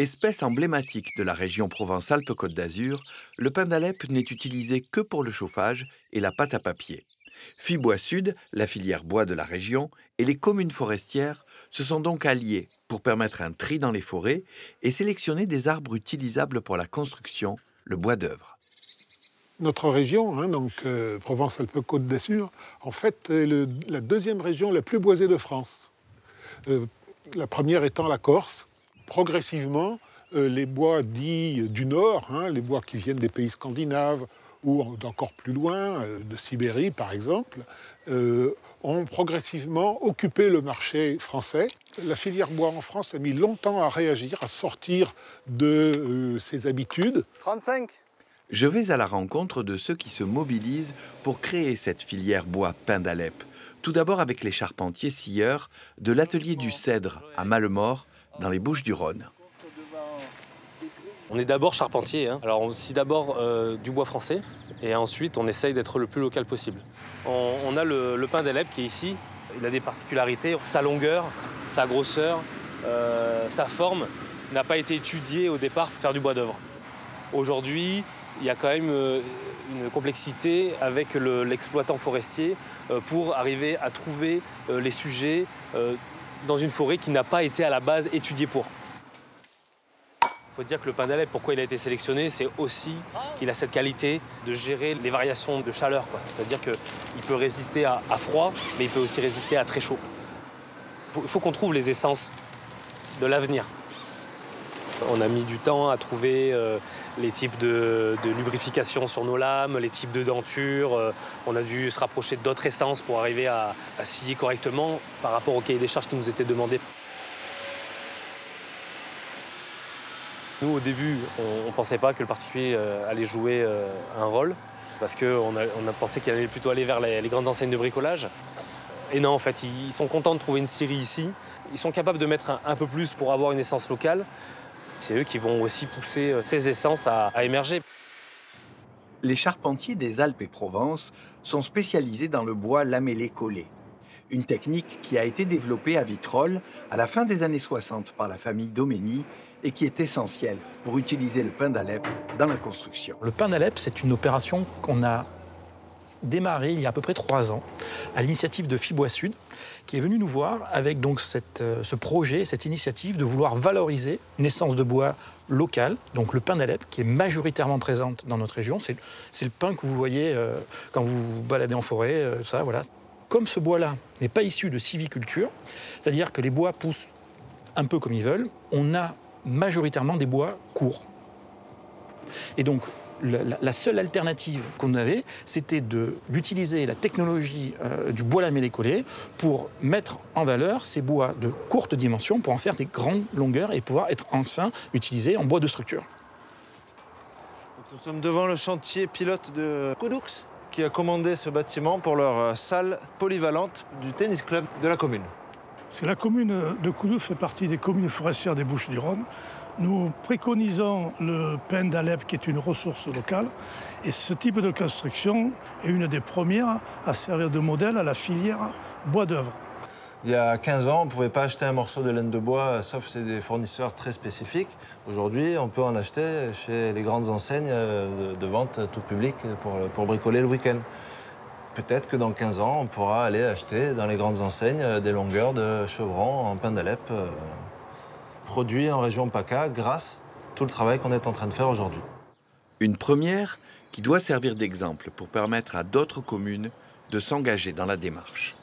Espèce emblématique de la région Provence-Alpes-Côte d'Azur, le pin d'Alep n'est utilisé que pour le chauffage et la pâte à papier. Fibois Sud, la filière bois de la région, et les communes forestières se sont donc alliées pour permettre un tri dans les forêts et sélectionner des arbres utilisables pour la construction, le bois d'œuvre. Notre région, Provence-Alpes-Côte d'Azur, en fait, est la deuxième région la plus boisée de France. La première étant la Corse. Progressivement, les bois dits du Nord, les bois qui viennent des pays scandinaves ou d'encore plus loin, de Sibérie par exemple, ont progressivement occupé le marché français. La filière bois en France a mis longtemps à réagir, à sortir de ses habitudes. 35. Je vais à la rencontre de ceux qui se mobilisent pour créer cette filière bois pin d'Alep. Tout d'abord avec les charpentiers scieurs de l'atelier du Cèdre à Malemort, dans les Bouches-du-Rhône. On est d'abord charpentier, Alors on scie d'abord du bois français et ensuite on essaye d'être le plus local possible. On a le pin d'Alep qui est ici. Il a des particularités, sa longueur, sa grosseur, sa forme n'a pas été étudiée au départ pour faire du bois d'œuvre. Aujourd'hui, il y a quand même une complexité avec l'exploitant forestier pour arriver à trouver les sujets dans une forêt qui n'a pas été à la base étudiée pour. Il faut dire que le pin d'Alep, pourquoi il a été sélectionné, c'est aussi qu'il a cette qualité de gérer les variations de chaleur. C'est-à-dire qu'il peut résister à froid, mais il peut aussi résister à très chaud. Il faut qu'on trouve les essences de l'avenir. On a mis du temps à trouver les types de lubrification sur nos lames, les types de dentures. On a dû se rapprocher d'autres essences pour arriver à scier correctement par rapport au cahier des charges qui nous était demandé. Nous, au début, on ne pensait pas que le particulier allait jouer un rôle, parce qu'on a pensé qu'il allait plutôt aller vers les grandes enseignes de bricolage. Et non, en fait, ils sont contents de trouver une scierie ici. Ils sont capables de mettre un peu plus pour avoir une essence locale. C'est eux qui vont aussi pousser ces essences à émerger. Les charpentiers des Alpes et Provence sont spécialisés dans le bois lamellé collé. Une technique qui a été développée à Vitrolles à la fin des années 60 par la famille Domény et qui est essentielle pour utiliser le pin d'Alep dans la construction. Le pin d'Alep, c'est une opération qu'on a démarrée il y a à peu près 3 ans à l'initiative de Fibois Sud, qui est venu nous voir avec donc ce projet, cette initiative de vouloir valoriser une essence de bois locale, donc le pin d'Alep, qui est majoritairement présente dans notre région. C'est le pin que vous voyez quand vous vous baladez en forêt, ça, voilà. Comme ce bois-là n'est pas issu de sylviculture, c'est-à-dire que les bois poussent un peu comme ils veulent, on a majoritairement des bois courts. Et donc, la seule alternative qu'on avait, c'était d'utiliser la technologie du bois lamellé collé pour mettre en valeur ces bois de courte dimension pour en faire des grandes longueurs et pouvoir être enfin utilisés en bois de structure. Nous sommes devant le chantier pilote de Coudoux, qui a commandé ce bâtiment pour leur salle polyvalente du tennis club de la commune. La commune de Coudoux fait partie des communes forestières des Bouches-du-Rhône. Nous préconisons le pin d'Alep, qui est une ressource locale. Et ce type de construction est une des premières à servir de modèle à la filière bois d'œuvre. Il y a 15 ans, on ne pouvait pas acheter un morceau de laine de bois, sauf chez des fournisseurs très spécifiques. Aujourd'hui, on peut en acheter chez les grandes enseignes de vente tout public pour bricoler le week-end. Peut-être que dans 15 ans, on pourra aller acheter dans les grandes enseignes des longueurs de chevrons en pin d'Alep produits en région PACA grâce à tout le travail qu'on est en train de faire aujourd'hui. Une première qui doit servir d'exemple pour permettre à d'autres communes de s'engager dans la démarche.